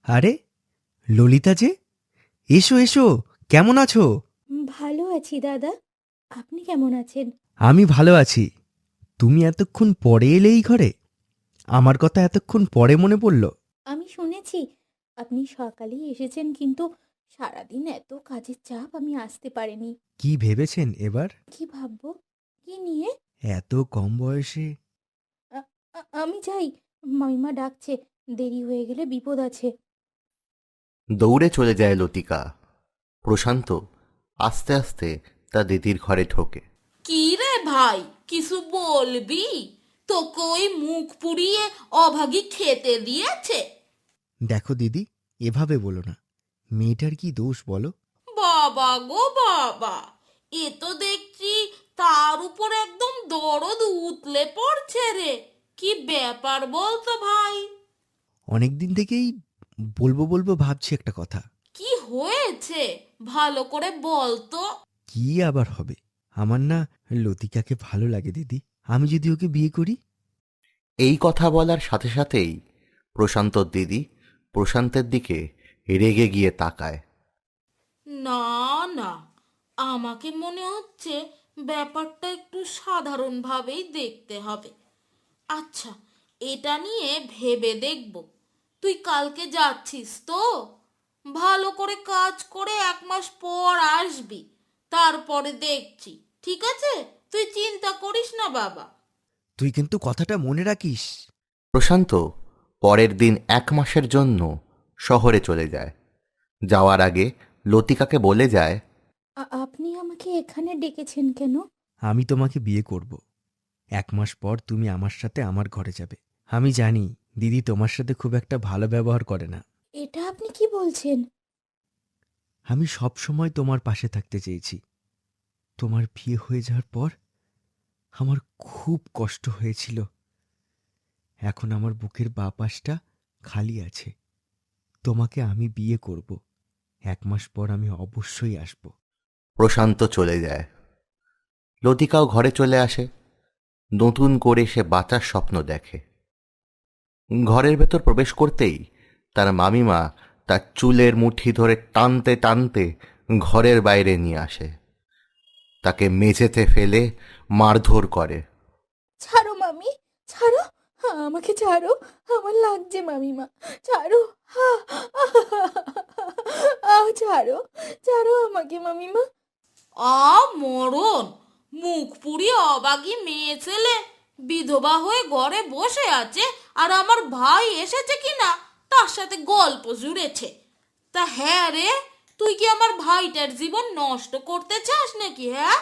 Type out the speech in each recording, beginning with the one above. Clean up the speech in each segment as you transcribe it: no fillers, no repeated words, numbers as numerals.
আরে ললিতা যে, এসো এসো, কেমন আছো? ভালো আছি দাদা। আপনি কেমন আছেন? আমি ভালো আছি। তুমি এতক্ষণ পরে এলে এই ঘরে? আমার কথা এতক্ষণ পরে মনে পড়ল? আমি শুনেছি আপনি সকালেই এসেছেন, কিন্তু সারাদিন এত কাজের চাপ আমি আসতে পারিনি। কি ভেবেছেন এবার? কি ভাববো? কি নিয়ে? এত কম বয়সে? আমি যাই, মামিমা ডাকছে। দেরি হয়ে গেলে বিপদ আছে। দৌড়ে চলে যায় লতিকা। প্রশান্ত আস্তে আস্তে তার দিদির ঘরে ঢোকে। কি রে ভাই, কিছু বলবি? তোকে ওই মুখ পুড়িয়ে অভাগী খেতে দিয়েছে? দেখো দিদি, এভাবে বলো না। মেয়েটার কি দোষ বলো? বাবা গো বাবা, এ তো দেখছি তার উপর একদম দরদ উতলে পড়ছে রে। কি ব্যাপার বলতো ভাই? অনেক দিন থেকেই বলবো বলবো ভাবছি একটা কথা। কি হয়েছে ভালো করে বল তো। কি আবার হবে? আমার না লতিকাকে ভালো লাগে দিদি। আমি যদি ওকে বিয়ে করি? এই কথা বলার সাথে সাথেই প্রশান্তর দিদি প্রশান্তের দিকে রেগে গিয়ে তাকায়। না না, আমাকে মনে হচ্ছে ব্যাপারটা একটু সাধারণভাবেই দেখতে হবে। আচ্ছা, এটা নিয়ে ভেবে দেখব। তুই কালকে যাচ্ছিস তো? ভালো করে কাজ করে 1 মাস পর আসবি, তারপরে দেখছি। ঠিক আছে, তুই চিন্তা করিস না বাবা। তুই কিন্তু কথাটা মনে রাখিস। প্রশান্ত পরের দিন 1 মাসের জন্য শহরে চলে যায়। যাওয়ার আগে লতিকাকে বলে যায়, আপনি আমাকে এখানে ডেকেছেন কেন? আমি তোমাকে বিয়ে করব। 1 মাস পর তুমি আমার সাথে আমার ঘরে যাবে। আমি জানি দিদি তোমার সাথে খুব একটা ভালো ব্যবহার করে না। এটা আপনি কি বলছেন? আমি সব সময় তোমার পাশে থাকতে চেয়েছি। তোমার বিয়ে হয়ে যাওয়ার পর আমার খুব কষ্ট হয়েছিল। এখন আমার বুকের বাঁ পাশটা খালি আছে। তোমাকে আমি বিয়ে করব। 1 মাস পর আমি অবশ্যই আসব। প্রশান্ত চলে যায়। লতিকাও ঘরে চলে আসে। নতুন করে সে বাঁচার স্বপ্ন দেখে। ঘরের ভেতর প্রবেশ করতেই তার মামিমা তার চুলের মুঠি ধরে টানতে টানতে ঘরের বাইরে নিয়ে আসে। তাকে মেঝেতে ফেলে মারধর করে। ছাড়ো মামি, ছাড়ো। আমাকে ছাড়ো, আমার লাগছে মামিমা। ছাড়ো। হা, ছাড়ো, ছাড়ো আমাকে মামিমা। মরণ! মুখ পুড়িয়ে অবাগী মেয়ে ছেলে বিধবা হয়ে ঘরে বসে আছে, আর আমার ভাই এসেছে কিনা তার সাথে গল্প জুড়েছে। তা হ্যাঁ রে, তুই কি আমার ভাইটার জীবন নষ্ট করতে চাস নাকি? হ্যাঁ,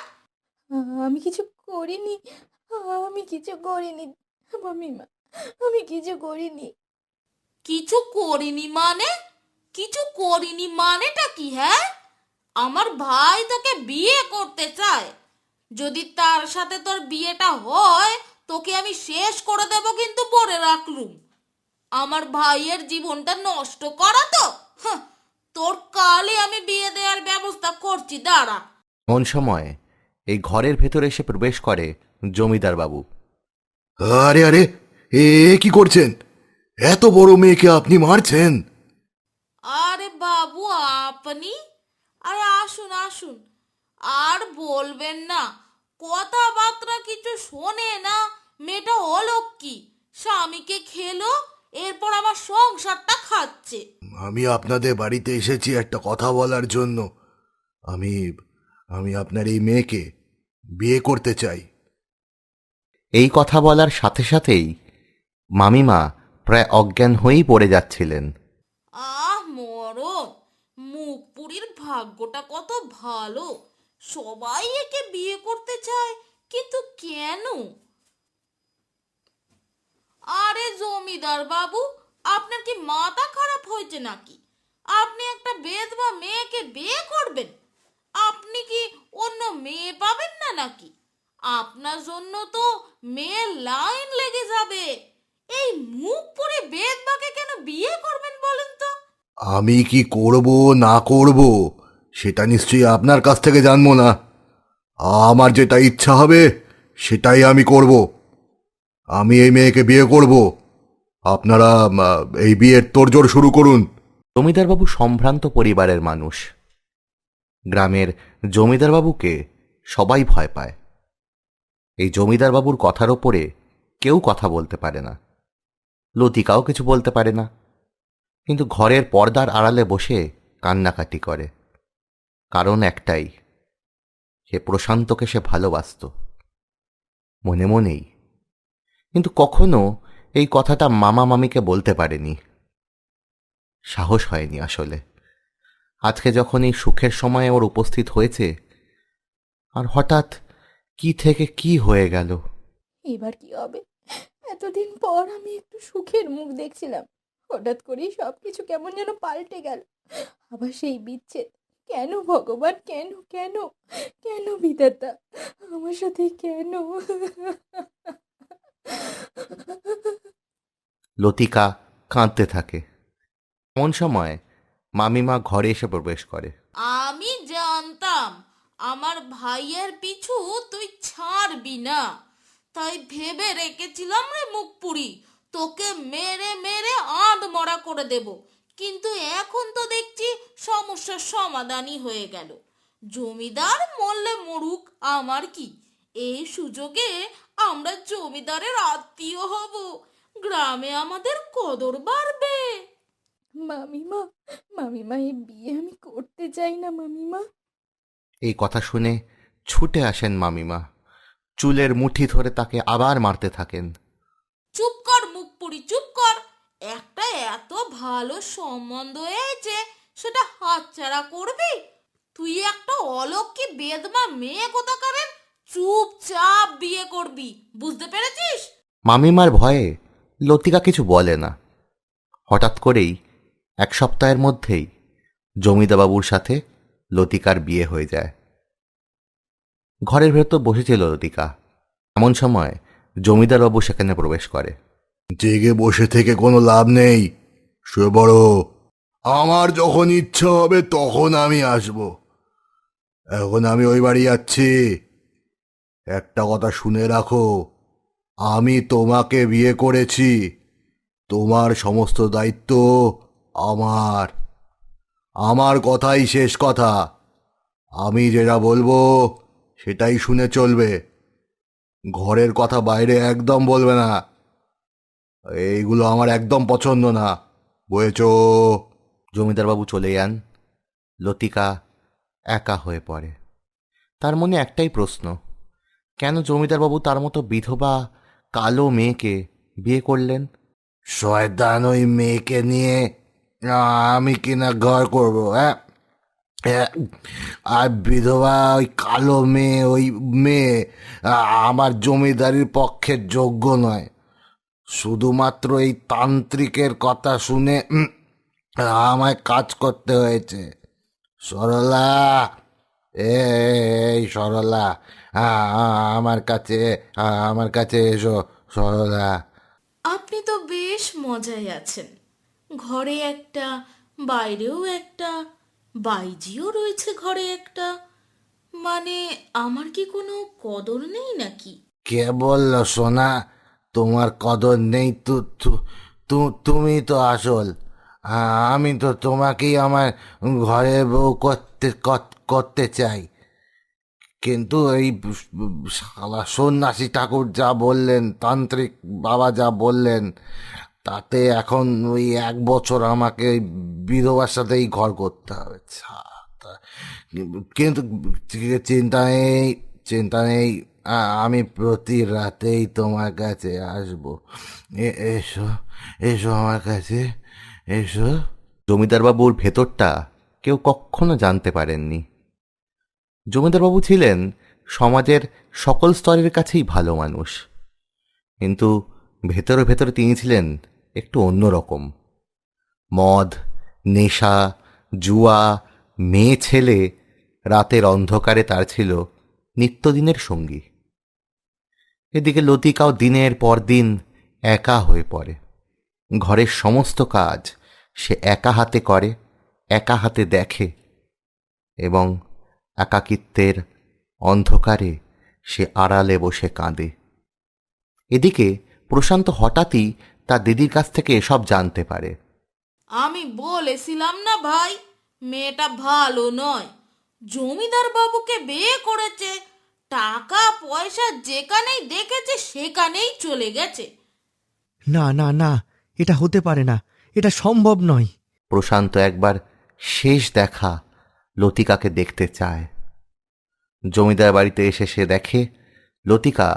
আমি কিছু করিনি, আমি কিছু করিনি মামিমা, আমি কিছু করিনি। কিছু করিনি মানে? কিছু করিনি মানেটা কি? হ্যাঁ, আমার ভাই তোকে বিয়ে করতে চায়। যদি তার সাথে তোর বিয়েটা হয়, তোকে আমি শেষ করে দেব, কিন্তু পরে রাখলুম। আমার ভাইয়ের জীবনটা নষ্ট করা তো? হাহ, তোর কালই আমি বিয়ে দেওয়ার ব্যবস্থা করছি, দাঁড়া। এমন সময় এই ঘরের ভেতরে এসে প্রবেশ করে জমিদার বাবু। আরে আরে, এ কি করছেন? এত বড় মেয়েকে আপনি মারছেন? আরে বাবু, আপনি? আরে আসুন আসুন। আর বলবেন না, কথাবার্তা কিছু শোনে না। মেয়েটা অলক্ষী, স্বামীকে খেলো, এরপর আমার সংসারটা খাচ্ছে। আমি আপনাদের বাড়িতে এসেছি একটা কথা বলার জন্য। আমি আমি আপনার এই মেয়েকে বিয়ে করতে চাই। এই কথা বলার সাথে সাথেই মামিমা প্রায় অজ্ঞান হয়েই পড়ে যাচ্ছিলেন। মরণ! মুখপুরীর ভাগ্যটা কত ভালো, সবাই একে বিয়ে করতে চায়, কিন্তু কেন? আরে জমিদার বাবু, আপনার কি মাথা খারাপ হয়েছে নাকি? আপনি একটা বেধবা মেয়েকে বিয়ে করবেন? আপনি কি অন্য মেয়ে পাবেন না নাকি? আপনার জন্য তো মেয়ের লাইন লেগে যাবে। এই মুখ পরে বেধবাকে কেন বিয়ে করবেন বলেন তো? আমি কি করব না করব সেটা নিশ্চয়ই আপনার কাছ থেকে জানবো না। আমার যেটা ইচ্ছা হবে সেটাই আমি করব। আমি এই মেয়েকে বিয়ে করব। আপনারা এই বিয়ের তোড়জোড় শুরু করুন। জমিদারবাবু সম্ভ্রান্ত পরিবারের মানুষ। গ্রামের জমিদারবাবুকে সবাই ভয় পায়। এই জমিদারবাবুর কথার ওপরে কেউ কথা বলতে পারে না। লতিকাও কিছু বলতে পারে না, কিন্তু ঘরের পর্দার আড়ালে বসে কান্নাকাটি করে। কারণ একটাই, সে প্রশান্তকে সে ভালোবাসত মনে মনেই, কিন্তু কখনো এই কথাটা মামা মামিকে বলতে পারেনি। সাহস হয়নি আসলে। আজকে যখন এই সুখের সময় ওর উপস্থিত হয়েছে, আর হঠাৎ কি থেকে কি হয়ে গেল। এবার কি হবে? এতদিন পর আমি একটু সুখের মুখ দেখছিলাম, হঠাৎ করেই সব কিছু কেমন যেন পাল্টে গেল। আবার সেই বিচ্ছেদ। কেন ভগবান, কেন কেন কেন বিধাতা আমার সাথে কেন? লতিকা কাঁদতে থাকে। এমন সময় মামিমা ঘরে এসে প্রবেশ করে। আমি জানতাম আমার ভাইয়ের পিছু তুই ছাড়বি না, তাই ভেবে রেখেছিলাম রে মুখপুরি, তোকে মেরে মেরে আধমরা করে দেব। কিন্তু এখন তো দেখছি সমস্যার সমাধানই হয়ে গেল। জমিদার মরলে মরুক, আমার কি। এই সুযোগে আমরা জমিদারের আত্মীয় হব, গ্রামে আমাদের কদর বাড়বে। মামিমা, মামিমা, এই বিয়ে আমি করতে চাই না মামিমা। এই কথা শুনে ছুটে আসেন মামিমা, চুলের মুঠি ধরে তাকে আবার মারতে থাকেন। চুপ কর মুখপুরি, চুপ কর। একটা এত ভালো সম্বন্ধ হয়েছে, সেটা হাতছাড়া করবি? তুই একটা অলক্ষী বেদমা মেয়ে কোথাকারের, চুপচাপ বিয়ে করবি, বুঝতে পেরেছিস? মামিমার ভয়ে লতিকা কিছু বলে না। হঠাৎ করেই 1 সপ্তাহের মধ্যেই জমিদারবাবুর সাথে লতিকার বিয়ে হয়ে যায়। ঘরের ভেতর বসেছিল লতিকা। এমন সময় জমিদারবাবু সেখানে প্রবেশ করে। জেগে বসে থেকে কোনো লাভ নেই, শুয়ে পড়ো। আমার যখন ইচ্ছা হবে তখন আমি আসব। এখন আমি ওই বাড়ি যাচ্ছি। একটা কথা শুনে রাখো, আমি তোমাকে বিয়ে করেছি, তোমার সমস্ত দায়িত্ব আমার। আমার কথাই শেষ কথা। আমি যেটা বলবো সেটাই শুনে চলবে। ঘরের কথা বাইরে একদম বলবে না। এইগুলো আমার একদম পছন্দ না, বুঝেছো? জমিদারবাবু চলে যান। লতিকা একা হয়ে পড়ে। তার মনে একটাই প্রশ্ন, কেন জমিদারবাবু তার মতো বিধবা কালো মেয়েকে বিয়ে করলেন? শয়তান ওই মেয়েকে নিয়ে আমি কিনা ঘর করব, হ্যাঁ? আর বিধবা ওই কালো মেয়ে, ওই মেয়ে আমার জমিদারির পক্ষে যোগ্য নয়। শুধুমাত্র এই তান্ত্রিকের কথা শুনে আমায় কাজ করতে হয়েছে। সরলা, এই সরলা, আমার কাছে আমার কাছে এসো সরলা। আপনি তো বেশ মজায় আছেন। ঘরে একটা, বাইরেও একটা, বাইজিও রয়েছে ঘরে একটা। মানে আমার কি কোনো কদর নেই নাকি? কে বলল সোনা তোমার কদর নেই? তুমি তো আসল। আমি তো তোমাকেই আমার ঘরে বউ করতে চাই, কিন্তু এই শালা সন্ন্যাসী ঠাকুর যা বললেন, তান্ত্রিক বাবা যা বললেন, তাতে এখন ওই 1 বছর আমাকে ওই বিধবার সাথেই ঘর করতে হবে। কিন্তু চিন্তা নেই, চিন্তা নেই, আমি প্রতি রাতেই তোমার কাছে আসবো। এসো, এসো আমার কাছে, এসো। জমিদারবাবুর ভেতরটা কেউ কখনো জানতে পারেননি। জমিদারবাবু ছিলেন সমাজের সকল স্তরের কাছেই ভালো মানুষ, কিন্তু ভেতরে ভেতরে তিনি ছিলেন একটু অন্যরকম। মদ, নেশা, জুয়া, মেয়ে ছেলে, রাতের অন্ধকারে তার ছিল নিত্যদিনের সঙ্গী। এদিকে লতিকাও দিনের পর দিন একা হয়ে পড়ে। ঘরের সমস্ত কাজ সে একা হাতে করে, একা হাতে দেখে, এবং একাকিত্বের অন্ধকারে সে আড়ালে বসে কাঁদে। এদিকে প্রশান্ত হঠাৎই তার দিদির কাছ থেকে এসব জানতে পারে। আমি বলেছিলাম না ভাই, মেয়েটা ভালো নয়। জমিদার বাবুকে বিয়ে করেছে, টাকা পয়সা যেখানেই দেখেছে সেখানেই চলে গেছে। না না না, এটা হতে পারে না, এটা সম্ভব নয়। প্রশান্ত একবার শেষ দেখা লতিকাকে দেখতে চায়। জমিদার বাড়িতে এসে সে দেখে লতিকা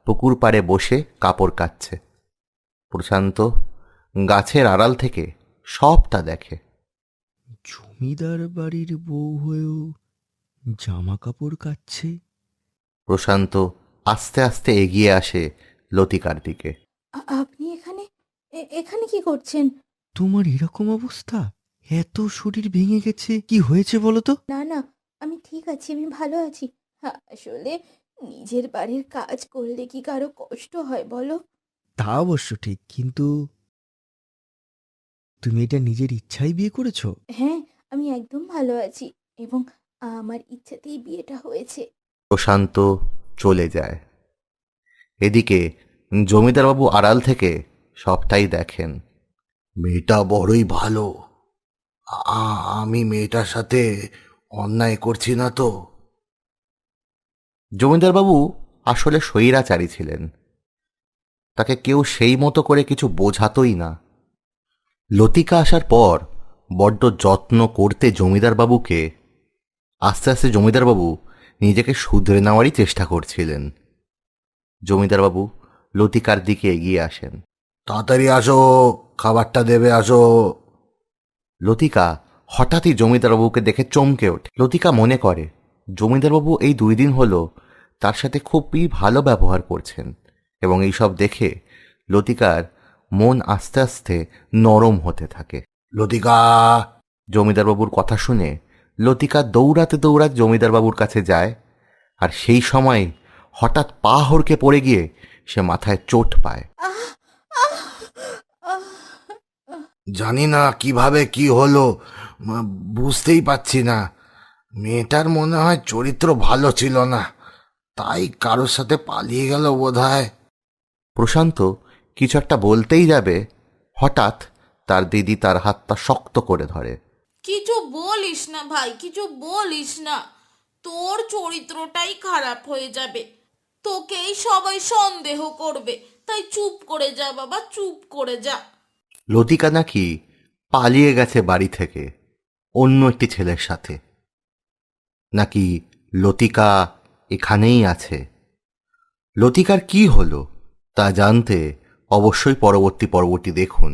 পুকুর পাড়ে বসে কাপড় কাচ্ছে। প্রশান্ত গাছের আড়াল থেকে সবটা দেখে। জমিদার বাড়ির বউ হয়েও জামা কাপড় কাচ্ছে। প্রশান্ত আস্তে আস্তে এগিয়ে আসে লতিকার দিকে। আপনি এখানে এখানে কি করছেন? তোমার এরকম অবস্থা? এত শরীর ভেঙে গেছে, কি হয়েছে বলো তো? না না, আমি ঠিক আছি, আমি ভালো আছি। আসলে নিজের বাড়ির কাজ করলে কি কারো কষ্ট হয় বলো? তা অবশ্য ঠিক, কিন্তু তুমি এটা নিজের ইচ্ছায় বিয়ে করেছো? হ্যাঁ, আমি একদম ভালো আছি এবং আমার ইচ্ছাতেই বিয়েটা হয়েছে। প্রশান্ত চলে যায়। এদিকে জমিদারবাবু আড়াল থেকে সবটাই দেখেন। মেয়েটা বড়ই ভালো। আমি মেয়েটার সাথে অন্যায় করছি না তো? জমিদারবাবু আসলে স্বৈরাচারী ছিলেন, তাকে কেউ সেই মতো করে কিছু বোঝাতই না। লতিকা আসার পর বড্ড যত্ন করতে জমিদারবাবুকে আস্তে আস্তে জমিদারবাবু নিজেকে শুধরে নেওয়ারই চেষ্টা করছিলেন। জমিদারবাবু লতিকার দিকে এগিয়ে আসেন। তাড়াতাড়ি আসো, খাবারটা দেবে, আসো। লতিকা হঠাৎই জমিদারবাবুকে দেখে চমকে ওঠে। লতিকা মনে করে জমিদারবাবু এই 2 দিন হলো তার সাথে খুবই ভালো ব্যবহার করছেন, এবং এইসব দেখে লতিকার মন আস্তে আস্তে নরম হতে থাকে। লতিকা! জমিদারবাবুর কথা শুনে লতিকা দৌড়াতে দৌড়াতে জমিদারবাবুর কাছে যায়, আর সেই সময় হঠাৎ পা হড়কে পড়ে গিয়ে সে মাথায় চোট পায়। জানি না কিভাবে কি হলো, বুঝতেই পারছি না। মেয়েটার মনে হয় চরিত্র ভালো ছিল না, তাই কারোর সাথে পালিয়ে গেল বোধহয়। প্রশান্ত কিছু একটা বলতেই যাবে, হঠাৎ তার দিদি তার হাতটা শক্ত করে ধরে। কিছু বলিস না ভাই, কিছু বলিস না। তোর চরিত্রটাই খারাপ হয়ে যাবে, তোকেই সবাই সন্দেহ করবে। তাই চুপ করে যা বাবা, চুপ করে যা। লতিকা নাকি পালিয়ে গেছে বাড়ি থেকে অন্য একটি ছেলের সাথে, নাকি লতিকা এখানেই আছে। লতিকার কি হলো তা জানতে অবশ্যই পরবর্তী পর্বটি দেখুন।